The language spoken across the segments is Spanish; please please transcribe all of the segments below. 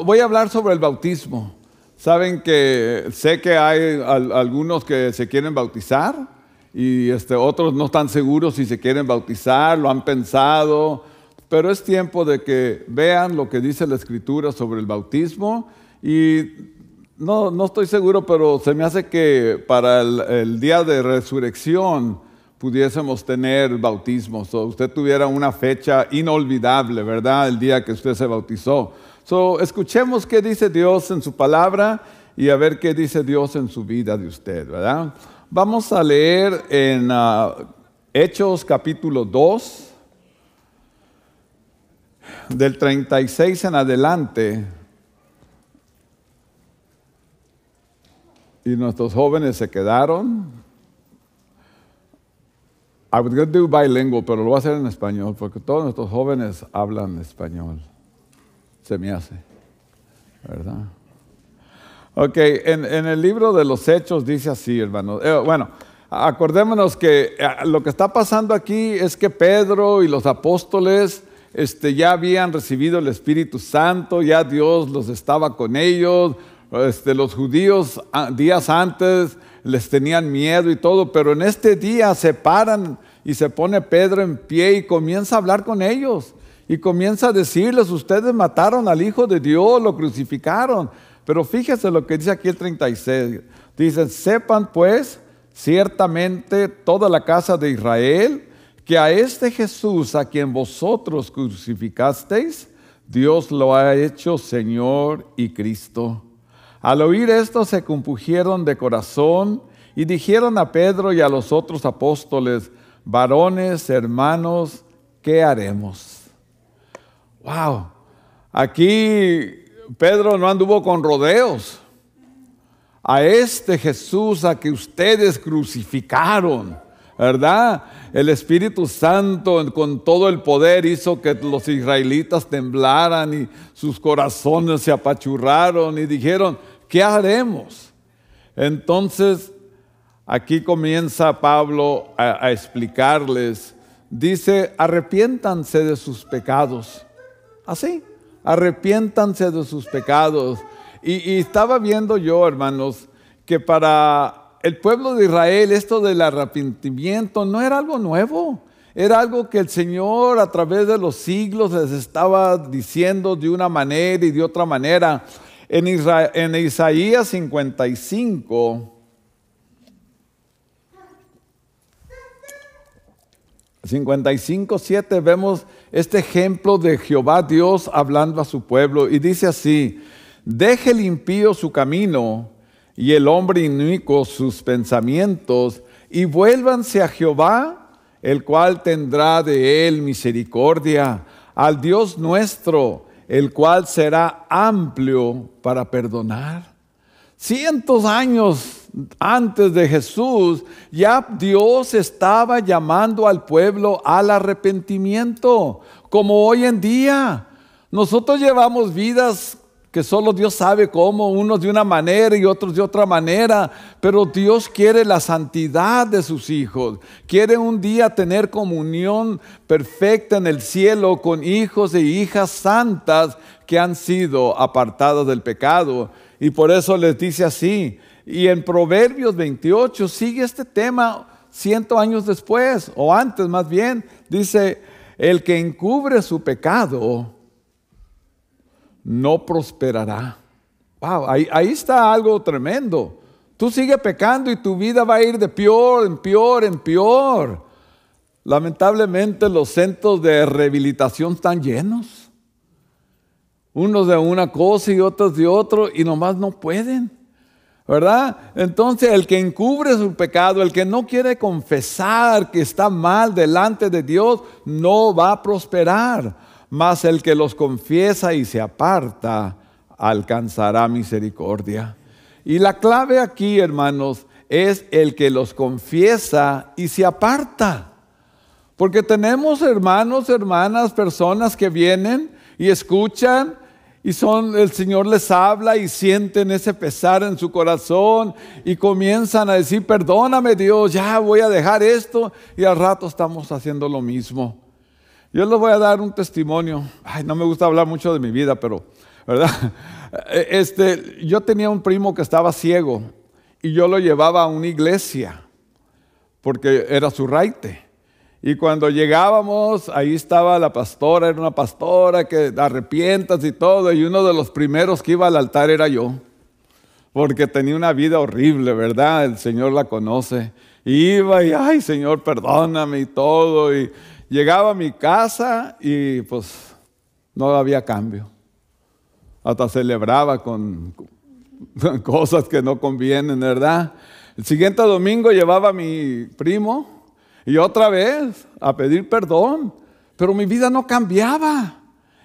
Voy a hablar sobre el bautismo. Saben que sé que hay algunos que se quieren bautizar y otros no están seguros si se quieren bautizar, lo han pensado, pero es tiempo de que vean lo que dice la Escritura sobre el bautismo y no estoy seguro, pero se me hace que para el día de resurrección pudiésemos tener bautismos, o usted tuviera una fecha inolvidable, ¿verdad? El día que usted se bautizó. Escuchemos qué dice Dios en su palabra y a ver qué dice Dios en su vida de usted, ¿verdad? Vamos a leer en Hechos capítulo 2, del 36 en adelante. Y nuestros jóvenes se quedaron. I was going to do bilingual, pero lo voy a hacer en español, porque todos nuestros jóvenes hablan español. Se me hace, ¿verdad? Ok, en el libro de los Hechos dice así, hermanos. Bueno, acordémonos que lo que está pasando aquí es que Pedro y los apóstoles ya habían recibido el Espíritu Santo, ya Dios los estaba con ellos. Los judíos días antes les tenían miedo y todo, pero en este día se paran y se pone Pedro en pie y comienza a hablar con ellos. Y comienza a decirles, ustedes mataron al Hijo de Dios, lo crucificaron. Pero fíjese lo que dice aquí el 36. Dice, sepan pues ciertamente toda la casa de Israel, que a este Jesús a quien vosotros crucificasteis, Dios lo ha hecho Señor y Cristo. Al oír esto se compungieron de corazón y dijeron a Pedro y a los otros apóstoles, varones, hermanos, ¿qué haremos? Wow, aquí Pedro no anduvo con rodeos. A este Jesús a que ustedes crucificaron, ¿verdad? El Espíritu Santo con todo el poder hizo que los israelitas temblaran y sus corazones se apachurraron y dijeron, ¿qué haremos? Entonces, aquí comienza Pablo a explicarles. Dice, arrepiéntanse de sus pecados. Así, arrepiéntanse de sus pecados. Y estaba viendo yo, hermanos, que para el pueblo de Israel esto del arrepentimiento no era algo nuevo. Era algo que el Señor a través de los siglos les estaba diciendo de una manera y de otra manera. En Isaías 55, 7 vemos este ejemplo de Jehová Dios hablando a su pueblo y dice así, deje el impío su camino y el hombre inicuo sus pensamientos y vuélvanse a Jehová, el cual tendrá de él misericordia, al Dios nuestro, el cual será amplio para perdonar. 100 años antes de Jesús, ya Dios estaba llamando al pueblo al arrepentimiento, como hoy en día. Nosotros llevamos vidas que solo Dios sabe cómo, unos de una manera y otros de otra manera, pero Dios quiere la santidad de sus hijos, quiere un día tener comunión perfecta en el cielo con hijos e hijas santas que han sido apartados del pecado, y por eso les dice así. Y en Proverbios 28 sigue este tema 100 años después, o antes más bien, dice, el que encubre su pecado no prosperará. Wow, ahí está algo tremendo. Tú sigues pecando y tu vida va a ir de peor en peor en peor. Lamentablemente los centros de rehabilitación están llenos. Unos de una cosa y otros de otro y nomás no pueden, ¿verdad? Entonces el que encubre su pecado, el que no quiere confesar que está mal delante de Dios, no va a prosperar. Mas el que los confiesa y se aparta, alcanzará misericordia. Y la clave aquí, hermanos, es el que los confiesa y se aparta. Porque tenemos hermanos, hermanas, personas que vienen y escuchan y el Señor les habla y sienten ese pesar en su corazón y comienzan a decir, perdóname Dios, ya voy a dejar esto, y al rato estamos haciendo lo mismo. Yo les voy a dar un testimonio. No me gusta hablar mucho de mi vida, pero ¿verdad? Yo tenía un primo que estaba ciego y yo lo llevaba a una iglesia porque era su raite. Y cuando llegábamos, ahí estaba la pastora, era una pastora que arrepientas y todo, y uno de los primeros que iba al altar era yo, porque tenía una vida horrible, ¿verdad? El Señor la conoce. Y iba y, ay, Señor, perdóname y todo. Y llegaba a mi casa y pues no había cambio. Hasta celebraba con cosas que no convienen, ¿verdad? El siguiente domingo llevaba a mi primo y otra vez a pedir perdón, pero mi vida no cambiaba.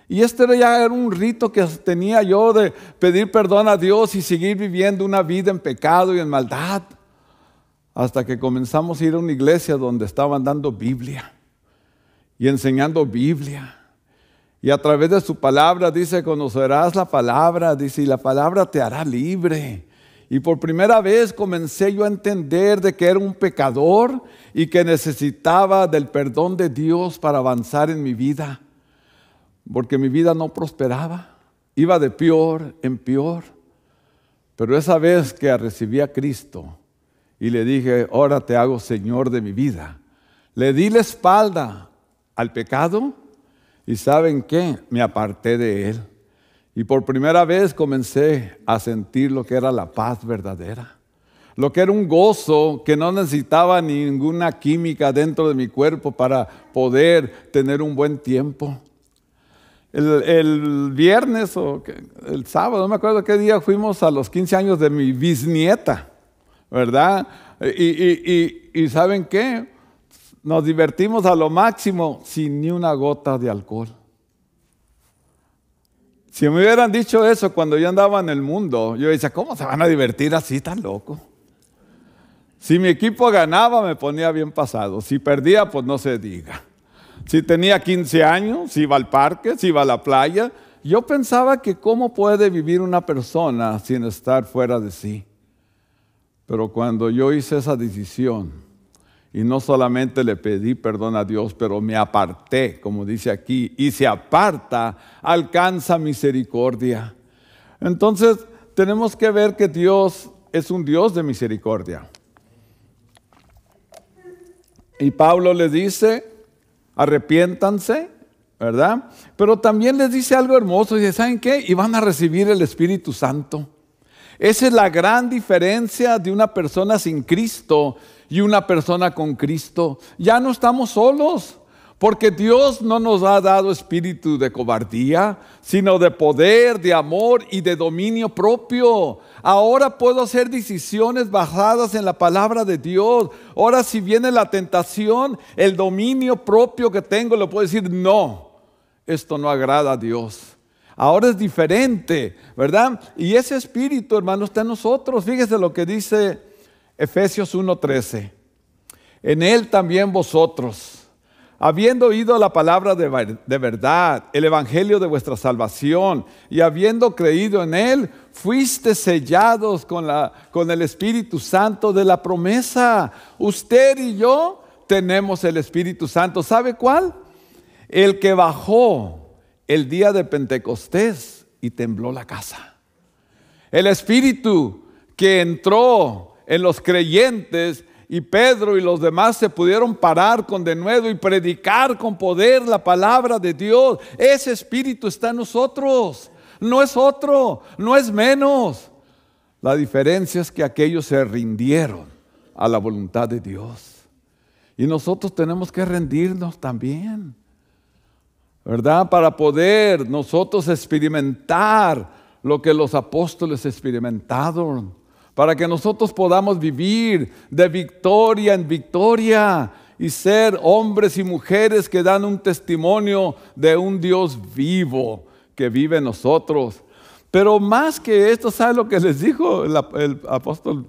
Y ya era un rito que tenía yo de pedir perdón a Dios y seguir viviendo una vida en pecado y en maldad. Hasta que comenzamos a ir a una iglesia donde estaban dando Biblia y enseñando Biblia. Y a través de su palabra dice, conocerás la palabra, dice, y la palabra te hará libre. Y por primera vez comencé yo a entender de que era un pecador y que necesitaba del perdón de Dios para avanzar en mi vida. Porque mi vida no prosperaba, iba de peor en peor. Pero esa vez que recibí a Cristo y le dije, ahora te hago Señor de mi vida, le di la espalda al pecado y ¿saben qué? Me aparté de él. Y por primera vez comencé a sentir lo que era la paz verdadera. Lo que era un gozo que no necesitaba ninguna química dentro de mi cuerpo para poder tener un buen tiempo. El viernes o el sábado, no me acuerdo qué día, fuimos a los 15 años de mi bisnieta, ¿verdad? Y ¿saben qué? Nos divertimos a lo máximo sin ni una gota de alcohol. Si me hubieran dicho eso cuando yo andaba en el mundo, yo decía, ¿cómo se van a divertir así tan loco? Si mi equipo ganaba, me ponía bien pasado. Si perdía, pues no se diga. Si tenía 15 años, si iba al parque, si iba a la playa. Yo pensaba que cómo puede vivir una persona sin estar fuera de sí. Pero cuando yo hice esa decisión, y no solamente le pedí perdón a Dios, pero me aparté, como dice aquí, y se aparta, alcanza misericordia. Entonces, tenemos que ver que Dios es un Dios de misericordia. Y Pablo les dice, arrepiéntanse, ¿verdad? Pero también les dice algo hermoso, dice, ¿saben qué? Y van a recibir el Espíritu Santo. Esa es la gran diferencia de una persona sin Cristo y una persona con Cristo. Ya no estamos solos, porque Dios no nos ha dado espíritu de cobardía, sino de poder, de amor y de dominio propio. Ahora puedo hacer decisiones basadas en la palabra de Dios. Ahora si viene la tentación, el dominio propio que tengo, le puedo decir, no, esto no agrada a Dios. Ahora es diferente, ¿verdad? Y ese espíritu, hermano, está en nosotros. Fíjese lo que dice Efesios 1:13. En él también vosotros, habiendo oído la palabra de verdad, el evangelio de vuestra salvación, y habiendo creído en él, fuiste sellados con el Espíritu Santo de la promesa. Usted y yo tenemos el Espíritu Santo. ¿Sabe cuál? El que bajó el día de Pentecostés y tembló la casa. El Espíritu que entró en los creyentes y Pedro y los demás se pudieron parar con denuedo y predicar con poder la palabra de Dios. Ese Espíritu está en nosotros. No es otro, no es menos. La diferencia es que aquellos se rindieron a la voluntad de Dios. Y nosotros tenemos que rendirnos también, ¿verdad? Para poder nosotros experimentar lo que los apóstoles experimentaron, para que nosotros podamos vivir de victoria en victoria y ser hombres y mujeres que dan un testimonio de un Dios vivo que vive en nosotros. Pero más que esto, ¿sabe lo que les dijo el apóstol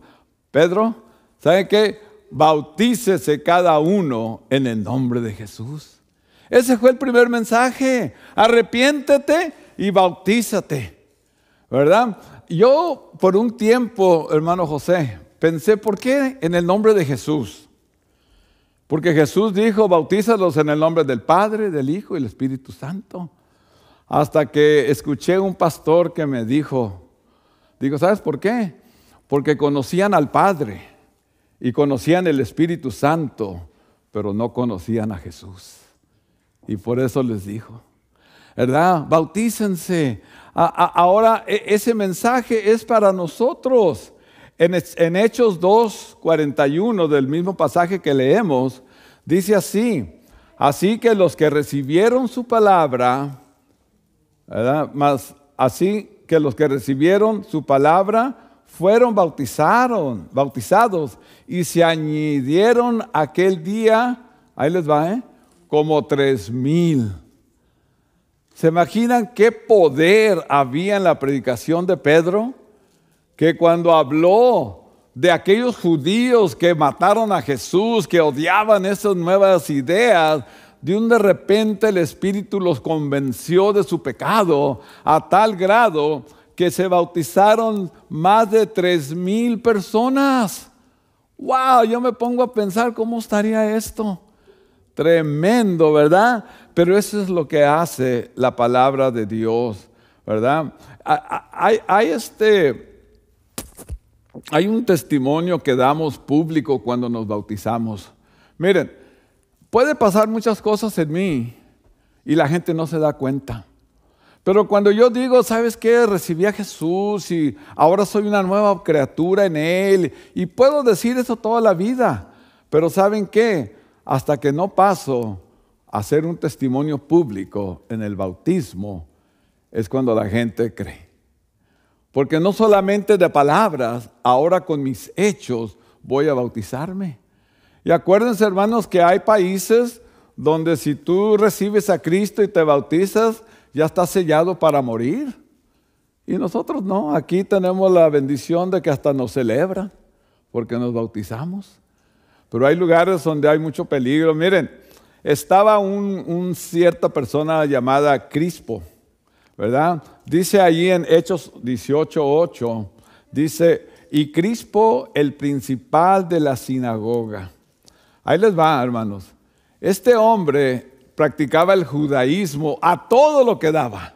Pedro? ¿Sabe qué? Bautícese cada uno en el nombre de Jesús. Ese fue el primer mensaje. Arrepiéntete y bautízate, ¿verdad? Yo por un tiempo, hermano José, pensé, ¿por qué en el nombre de Jesús? Porque Jesús dijo, bautízalos en el nombre del Padre, del Hijo y del Espíritu Santo. Hasta que escuché un pastor que me dijo, ¿sabes por qué? Porque conocían al Padre y conocían el Espíritu Santo, pero no conocían a Jesús. Y por eso les dijo, ¿verdad? Bautícense. Ahora ese mensaje es para nosotros. En Hechos 2:41 del mismo pasaje que leemos, dice así: así que los que recibieron su palabra, ¿verdad? Así que los que recibieron su palabra fueron bautizados y se añadieron aquel día, ahí les va, como 3,000. ¿Se imaginan qué poder había en la predicación de Pedro? Que cuando habló de aquellos judíos que mataron a Jesús, que odiaban esas nuevas ideas, de repente el Espíritu los convenció de su pecado a tal grado que se bautizaron más de 3,000 personas. ¡Wow! Yo me pongo a pensar cómo estaría esto. Tremendo, ¿verdad? Pero eso es lo que hace la palabra de Dios, ¿verdad? Hay un testimonio que damos público cuando nos bautizamos. Miren, puede pasar muchas cosas en mí y la gente no se da cuenta. Pero cuando yo digo, ¿sabes qué? Recibí a Jesús y ahora soy una nueva criatura en Él. Y puedo decir eso toda la vida. Pero ¿saben qué? Hasta que no paso a hacer un testimonio público en el bautismo, es cuando la gente cree. Porque no solamente de palabras, ahora con mis hechos voy a bautizarme. Y acuérdense, hermanos, que hay países donde si tú recibes a Cristo y te bautizas, ya estás sellado para morir. Y nosotros no, aquí tenemos la bendición de que hasta nos celebran porque nos bautizamos. Pero hay lugares donde hay mucho peligro. Miren, estaba un cierta persona llamada Crispo, ¿verdad? Dice allí en Hechos 18:8, dice, y Crispo, el principal de la sinagoga. Ahí les va, hermanos. Este hombre practicaba el judaísmo a todo lo que daba.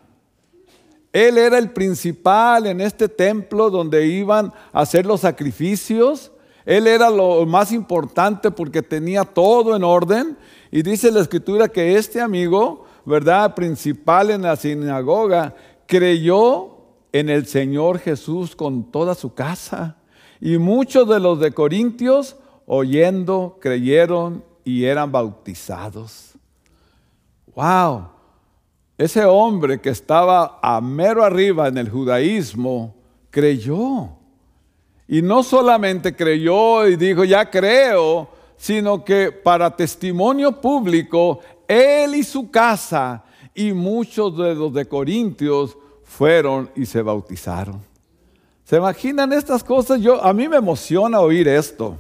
Él era el principal en este templo donde iban a hacer los sacrificios. Él era lo más importante porque tenía todo en orden. Y dice la Escritura que este amigo, ¿verdad?, principal en la sinagoga, creyó en el Señor Jesús con toda su casa. Y muchos de los de Corintios, oyendo, creyeron y eran bautizados. ¡Wow! Ese hombre que estaba a mero arriba en el judaísmo, creyó. Y no solamente creyó y dijo, ya creo, sino que para testimonio público, él y su casa y muchos de los de Corintios fueron y se bautizaron. ¿Se imaginan estas cosas? A mí me emociona oír esto.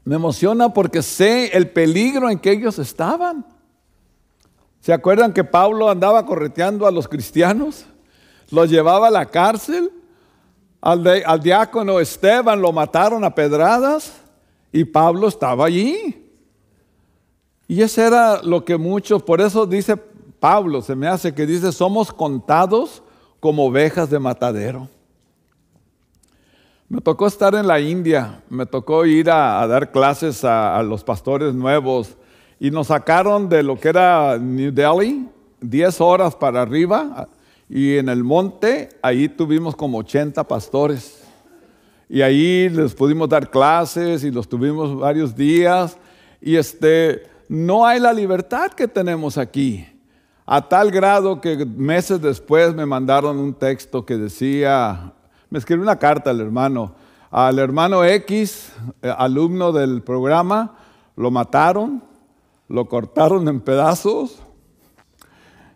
Me emociona porque sé el peligro en que ellos estaban. ¿Se acuerdan que Pablo andaba correteando a los cristianos? Los llevaba a la cárcel. Al diácono Esteban lo mataron a pedradas y Pablo estaba allí. Y eso era lo que muchos, por eso dice Pablo, se me hace que dice, somos contados como ovejas de matadero. Me tocó estar en la India, me tocó ir a dar clases a los pastores nuevos y nos sacaron de lo que era New Delhi, 10 horas para arriba, y en el monte, ahí tuvimos como 80 pastores. Y ahí les pudimos dar clases y los tuvimos varios días. Y no hay la libertad que tenemos aquí. A tal grado que meses después me mandaron un texto que decía, me escribió una carta al hermano X, alumno del programa, lo mataron, lo cortaron en pedazos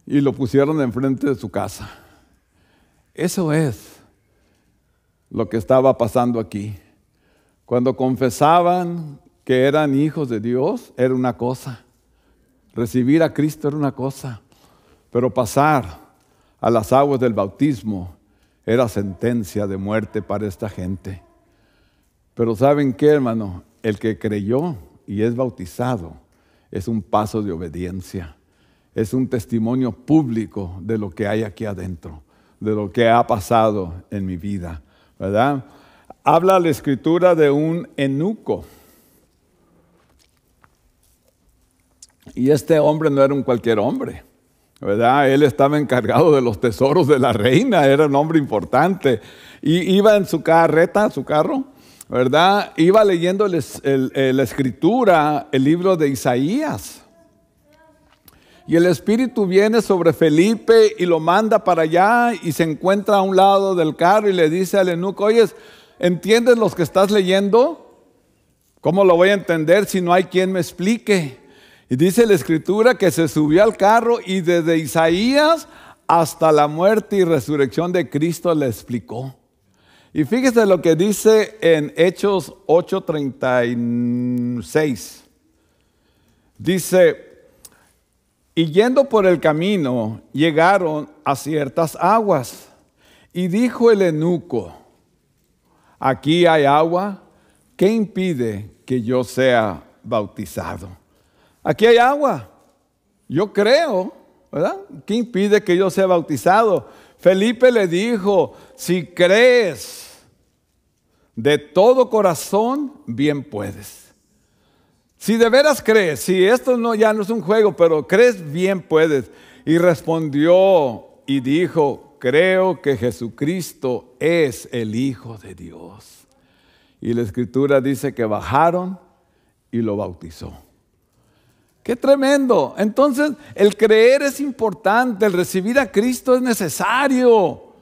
y lo pusieron enfrente de su casa. Eso es lo que estaba pasando aquí. Cuando confesaban que eran hijos de Dios, era una cosa. Recibir a Cristo era una cosa. Pero pasar a las aguas del bautismo era sentencia de muerte para esta gente. Pero ¿saben qué, hermano? El que creyó y es bautizado es un paso de obediencia. es un testimonio público de lo que hay aquí adentro, de lo que ha pasado en mi vida, ¿verdad? Habla la Escritura de un eunuco. Y este hombre no era un cualquier hombre, ¿verdad? Él estaba encargado de los tesoros de la reina, era un hombre importante. Y iba en su carreta, su carro, ¿verdad? Iba leyendo la Escritura, el libro de Isaías. Y el Espíritu viene sobre Felipe y lo manda para allá y se encuentra a un lado del carro y le dice al eunuco: oye, ¿entiendes lo que estás leyendo? ¿Cómo lo voy a entender si no hay quien me explique? Y dice la Escritura que se subió al carro y desde Isaías hasta la muerte y resurrección de Cristo le explicó. Y fíjese lo que dice en Hechos 8:36. Dice: y yendo por el camino, llegaron a ciertas aguas. Y dijo el eunuco: aquí hay agua, ¿qué impide que yo sea bautizado? Aquí hay agua, yo creo, ¿verdad? ¿Qué impide que yo sea bautizado? Felipe le dijo: si crees de todo corazón, bien puedes. Si de veras crees, si esto ya no es un juego, pero crees, bien puedes. Y respondió y dijo: creo que Jesucristo es el Hijo de Dios. Y la Escritura dice que bajaron y lo bautizó. ¡Qué tremendo! Entonces, el creer es importante, el recibir a Cristo es necesario,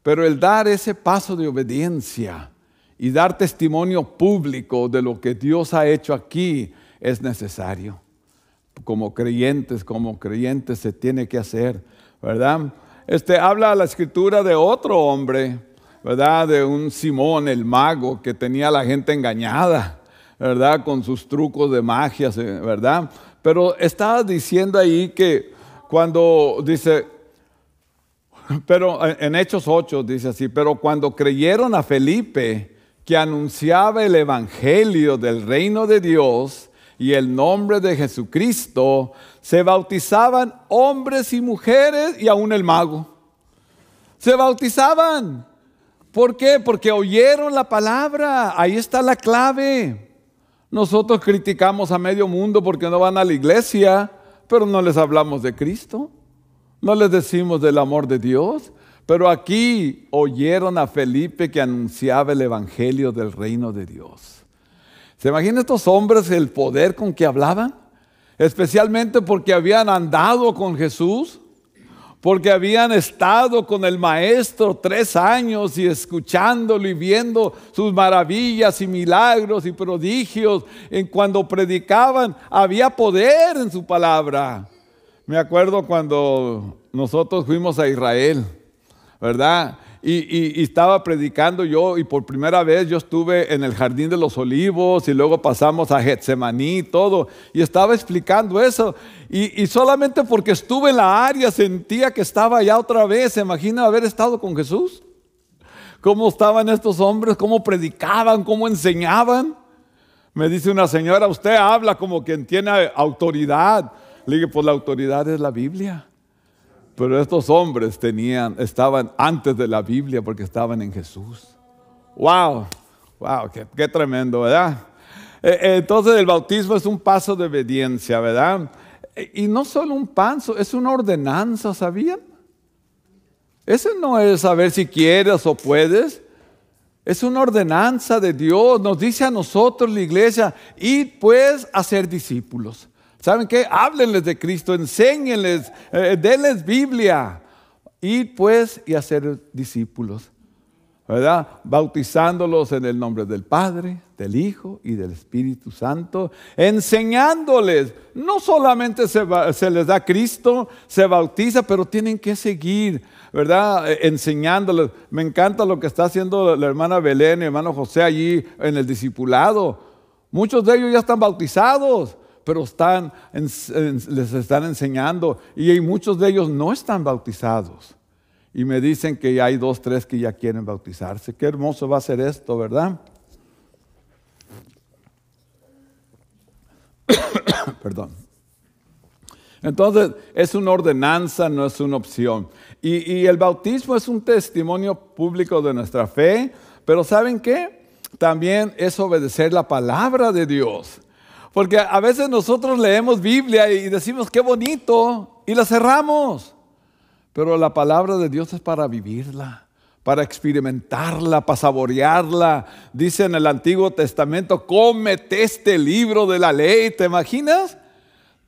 pero el dar ese paso de obediencia y dar testimonio público de lo que Dios ha hecho aquí es necesario. Como creyentes se tiene que hacer, ¿verdad? Habla la Escritura de otro hombre, ¿verdad? De un Simón el mago que tenía a la gente engañada, ¿verdad? Con sus trucos de magia, ¿verdad? Pero estaba diciendo ahí que cuando dice, pero en Hechos 8 dice así: pero cuando creyeron a Felipe, que anunciaba el evangelio del reino de Dios y el nombre de Jesucristo, se bautizaban hombres y mujeres y aún el mago. Se bautizaban. ¿Por qué? Porque oyeron la palabra. Ahí está la clave. Nosotros criticamos a medio mundo porque no van a la iglesia, pero no les hablamos de Cristo. No les decimos del amor de Dios. Pero aquí oyeron a Felipe que anunciaba el evangelio del reino de Dios. ¿Se imaginan estos hombres el poder con que hablaban? Especialmente porque habían andado con Jesús, porque habían estado con el Maestro 3 años y escuchándolo y viendo sus maravillas y milagros y prodigios. Cuando predicaban había poder en su palabra. Me acuerdo cuando nosotros fuimos a Israel, ¿verdad? Y estaba predicando yo, y por primera vez yo estuve en el Jardín de los Olivos y luego pasamos a Getsemaní y todo, y estaba explicando eso, y solamente porque estuve en la área sentía que estaba allá otra vez. ¿Se imagina haber estado con Jesús? ¿Cómo estaban estos hombres? ¿Cómo predicaban? ¿Cómo enseñaban? Me dice una señora: usted habla como quien tiene autoridad. Le dije: pues la autoridad es la Biblia. Pero estos hombres estaban antes de la Biblia porque estaban en Jesús. ¡Wow! ¡Wow! ¡Qué tremendo!, ¿verdad? Entonces el bautismo es un paso de obediencia, ¿verdad? Y no solo un paso, es una ordenanza, ¿sabían? Ese no es saber si quieres o puedes. Es una ordenanza de Dios. Nos dice a nosotros, la iglesia: id pues a ser discípulos. ¿Saben qué? Háblenles de Cristo, enséñenles, denles Biblia. Id pues y hacer discípulos, ¿verdad? Bautizándolos en el nombre del Padre, del Hijo y del Espíritu Santo, enseñándoles. No solamente se les da Cristo, se bautiza, pero tienen que seguir, ¿verdad? Enseñándoles. Me encanta lo que está haciendo la hermana Belén y el hermano José allí en el discipulado. Muchos de ellos ya están bautizados, pero les están enseñando, y hay muchos de ellos no están bautizados. Y me dicen que hay 2, 3 que ya quieren bautizarse. Qué hermoso va a ser esto, ¿verdad? Perdón. Entonces, es una ordenanza, no es una opción. Y el bautismo es un testimonio público de nuestra fe, pero ¿saben qué? También es obedecer la palabra de Dios. Porque a veces nosotros leemos Biblia y decimos qué bonito y la cerramos. Pero la palabra de Dios es para vivirla, para experimentarla, para saborearla. Dice en el Antiguo Testamento, cómete este libro de la ley. ¿Te imaginas?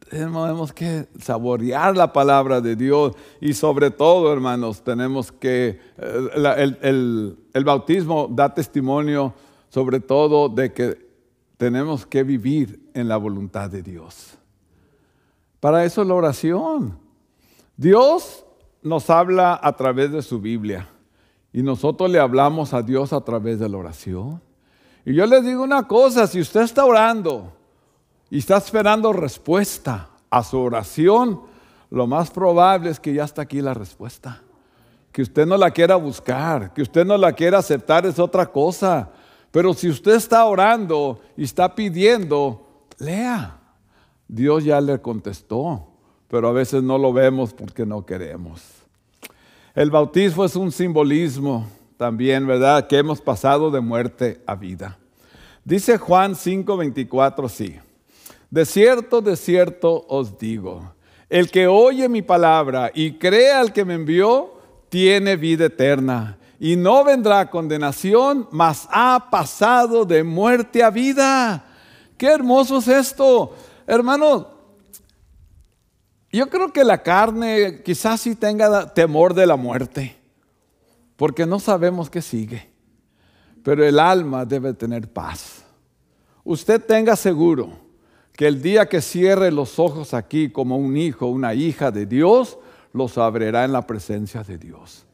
Tenemos que saborear la palabra de Dios y sobre todo, hermanos, tenemos que, el bautismo da testimonio sobre todo de que tenemos que vivir en la voluntad de Dios. Para eso es la oración. Dios nos habla a través de su Biblia y nosotros le hablamos a Dios a través de la oración. Y yo les digo una cosa, si usted está orando y está esperando respuesta a su oración, lo más probable es que ya está aquí la respuesta. Que usted no la quiera buscar, que usted no la quiera aceptar es otra cosa. Pero si usted está orando y está pidiendo, lea. Dios ya le contestó, pero a veces no lo vemos porque no queremos. El bautismo es un simbolismo también, ¿verdad? Que hemos pasado de muerte a vida. Dice Juan 5:24 así. De cierto os digo, el que oye mi palabra y cree al que me envió, tiene vida eterna. Y no vendrá a condenación, mas ha pasado de muerte a vida. ¡Qué hermoso es esto! Hermanos, yo creo que la carne quizás sí tenga temor de la muerte, porque no sabemos qué sigue. Pero el alma debe tener paz. Usted tenga seguro que el día que cierre los ojos aquí como un hijo, una hija de Dios, los abrirá en la presencia de Dios.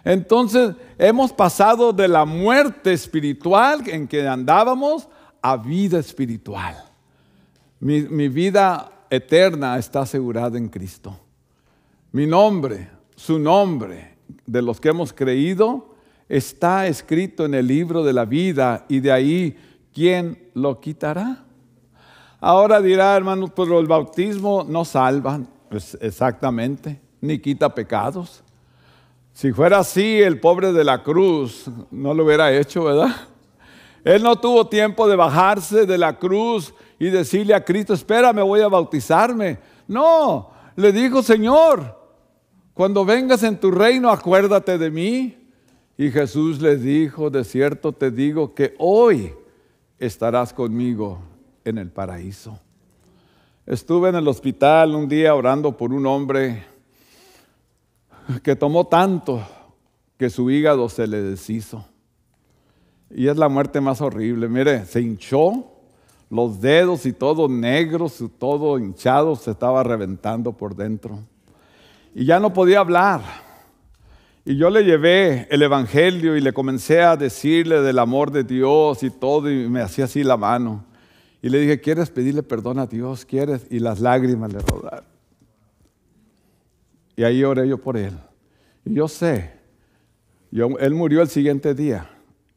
Entonces, hemos pasado de la muerte espiritual en que andábamos a vida espiritual. Mi vida eterna está asegurada en Cristo. Mi nombre, su nombre, de los que hemos creído, está escrito en el libro de la vida y de ahí, ¿quién lo quitará? Ahora dirá, hermanos, pero el bautismo no salva, pues exactamente, ni quita pecados. Si fuera así, el pobre de la cruz no lo hubiera hecho, ¿verdad? Él no tuvo tiempo de bajarse de la cruz y decirle a Cristo, espérame, voy a bautizarme. No, le dijo, Señor, cuando vengas en tu reino, acuérdate de mí. Y Jesús le dijo, de cierto te digo que hoy estarás conmigo en el paraíso. Estuve en el hospital un día orando por un hombre que tomó tanto que su hígado se le deshizo. Y es la muerte más horrible. Mire, se hinchó, los dedos y todo negros, todo hinchado, se estaba reventando por dentro. Y ya no podía hablar. Y yo le llevé el evangelio y le comencé a decirle del amor de Dios y todo, y me hacía así la mano. Y le dije, ¿quieres pedirle perdón a Dios? ¿Quieres? Y las lágrimas le rodaron. Y ahí oré yo por él. Y yo sé, él murió el siguiente día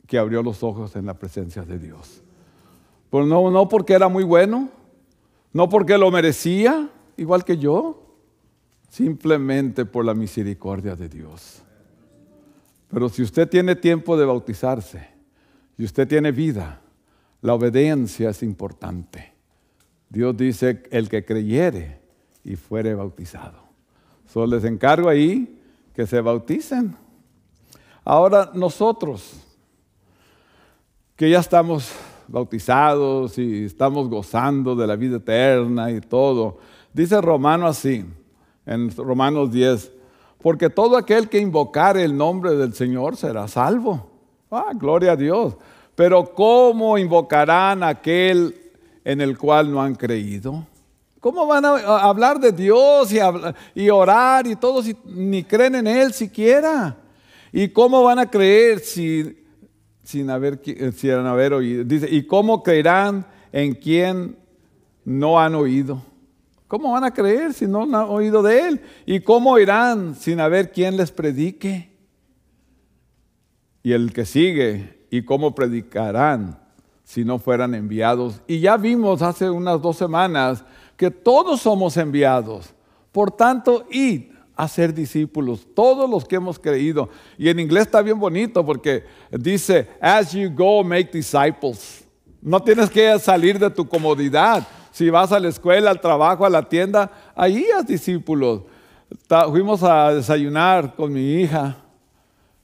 que abrió los ojos en la presencia de Dios. Pues no porque era muy bueno, no porque lo merecía, igual que yo, simplemente por la misericordia de Dios. Pero si usted tiene tiempo de bautizarse y usted tiene vida, la obediencia es importante. Dios dice, el que creyere y fuere bautizado. Solo les encargo ahí que se bauticen. Ahora nosotros, que ya estamos bautizados y estamos gozando de la vida eterna y todo, dice Romano así, en Romanos 10, porque todo aquel que invocare el nombre del Señor será salvo. Gloria a Dios. Pero ¿cómo invocarán a aquel en el cual no han creído? ¿Cómo van a hablar de Dios y orar y todo si ni creen en Él siquiera? ¿Y cómo van a creer sin haber oído? Dice, ¿y cómo creerán en quien no han oído? ¿Cómo van a creer si no han oído de Él? ¿Y cómo oirán sin haber quien les predique? Y el que sigue, ¿y cómo predicarán si no fueran enviados? Y ya vimos hace unas 2 semanas, que todos somos enviados. Por tanto, id a ser discípulos, todos los que hemos creído. Y en inglés está bien bonito porque dice, as you go, make disciples. No tienes que salir de tu comodidad. Si vas a la escuela, al trabajo, a la tienda, ahí haz discípulos. Fuimos a desayunar con mi hija,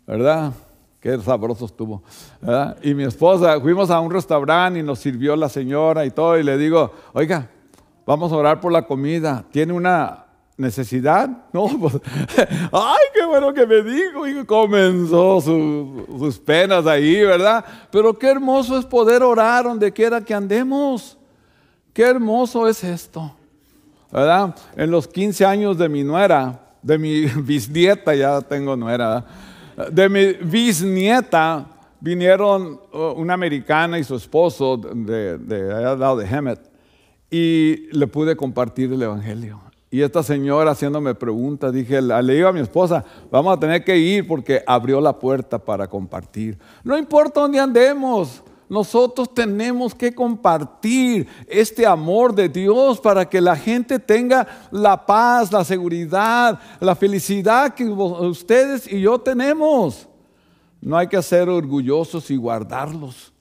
¿verdad? Qué sabroso estuvo, ¿verdad? Y mi esposa, fuimos a un restaurante y nos sirvió la señora y todo. Y le digo, oiga, vamos a orar por la comida. ¿Tiene una necesidad? No, pues, ay, qué bueno que me dijo. Y comenzó sus penas ahí, ¿verdad? Pero qué hermoso es poder orar donde quiera que andemos. Qué hermoso es esto, ¿verdad? En los 15 años de mi nuera, de mi bisnieta, ya tengo nuera, ¿verdad? De mi bisnieta, vinieron una americana y su esposo de allá al lado de Hemet, y le pude compartir el evangelio. Y esta señora haciéndome preguntas, le digo a mi esposa, vamos a tener que ir porque abrió la puerta para compartir. No importa dónde andemos, nosotros tenemos que compartir este amor de Dios para que la gente tenga la paz, la seguridad, la felicidad que ustedes y yo tenemos. No hay que ser orgullosos y guardarlos.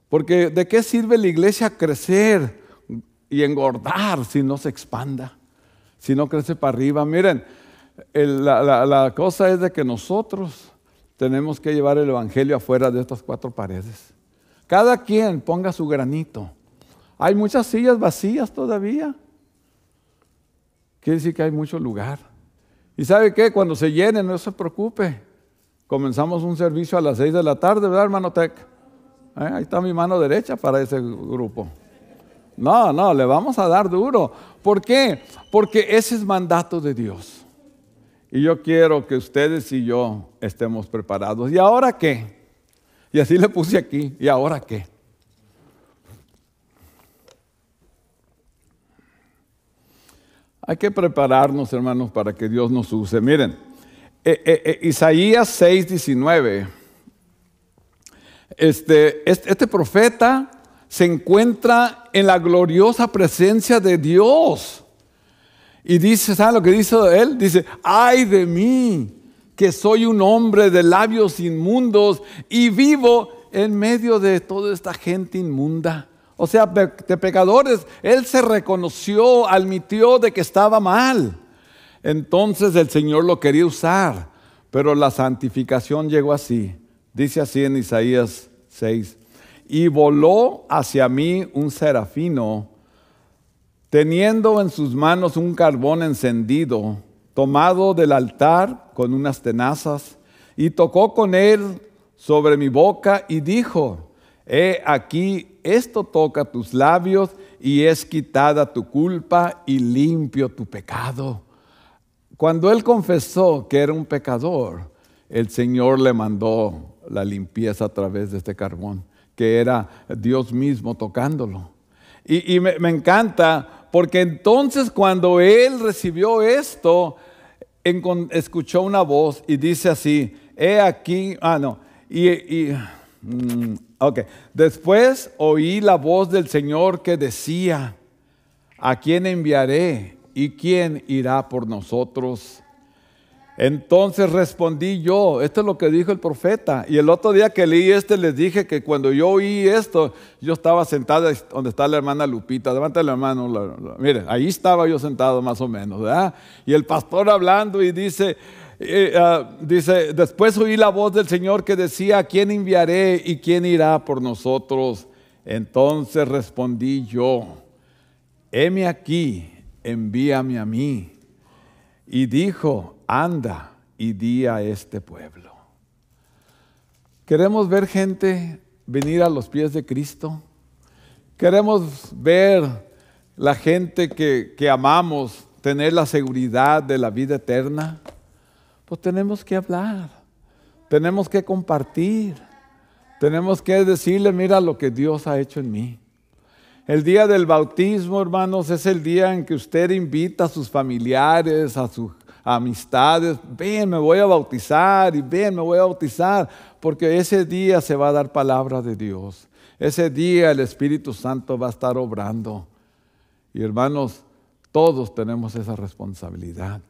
Porque ¿de qué sirve la iglesia crecer y engordar si no se expanda? Si no crece para arriba. Miren, la cosa es de que nosotros tenemos que llevar el evangelio afuera de estas 4 paredes. Cada quien ponga su granito. Hay muchas sillas vacías todavía. Quiere decir que hay mucho lugar. ¿Y sabe qué? Cuando se llenen, no se preocupe. Comenzamos un servicio a las 6 de la tarde, ¿verdad, hermano Tec? Ahí está mi mano derecha para ese grupo. No, le vamos a dar duro. ¿Por qué? Porque ese es mandato de Dios. Y yo quiero que ustedes y yo estemos preparados. ¿Y ahora qué? Y así le puse aquí. ¿Y ahora qué? Hay que prepararnos, hermanos, para que Dios nos use. Miren, Isaías 6:19. Este profeta se encuentra en la gloriosa presencia de Dios. Y dice, ¿saben lo que dice él? Dice, ay de mí, que soy un hombre de labios inmundos y vivo en medio de toda esta gente inmunda. O sea, de pecadores. Él se reconoció, admitió de que estaba mal. Entonces el Señor lo quería usar, pero la santificación llegó así. Dice así en Isaías 6. Y voló hacia mí un serafino, teniendo en sus manos un carbón encendido, tomado del altar con unas tenazas, y tocó con él sobre mi boca y dijo, he aquí, esto toca tus labios y es quitada tu culpa y limpio tu pecado. Cuando él confesó que era un pecador, el Señor le mandó la limpieza a través de este carbón, que era Dios mismo tocándolo. Y me encanta, porque entonces cuando él recibió esto, escuchó una voz y dice así, he aquí, después oí la voz del Señor que decía, ¿a quién enviaré y quién irá por nosotros? Entonces respondí yo, esto es lo que dijo el profeta. Y el otro día que leí les dije que cuando yo oí esto, yo estaba sentada donde está la hermana Lupita. Levanta la mano, mire, ahí estaba yo sentado más o menos, ¿verdad? Y el pastor hablando y dice, después oí la voz del Señor que decía, ¿a quién enviaré y quién irá por nosotros? Entonces respondí yo, heme aquí, envíame a mí. Y dijo, anda y di a este pueblo. Queremos ver gente venir a los pies de Cristo. Queremos ver la gente que amamos tener la seguridad de la vida eterna. Pues tenemos que hablar, tenemos que compartir, tenemos que decirle, mira lo que Dios ha hecho en mí. El día del bautismo, hermanos, es el día en que usted invita a sus familiares, a sus amistades, ven, me voy a bautizar, y ven, me voy a bautizar, porque ese día se va a dar palabra de Dios. Ese día el Espíritu Santo va a estar obrando. Y hermanos, todos tenemos esa responsabilidad.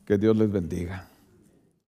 Que Dios les bendiga.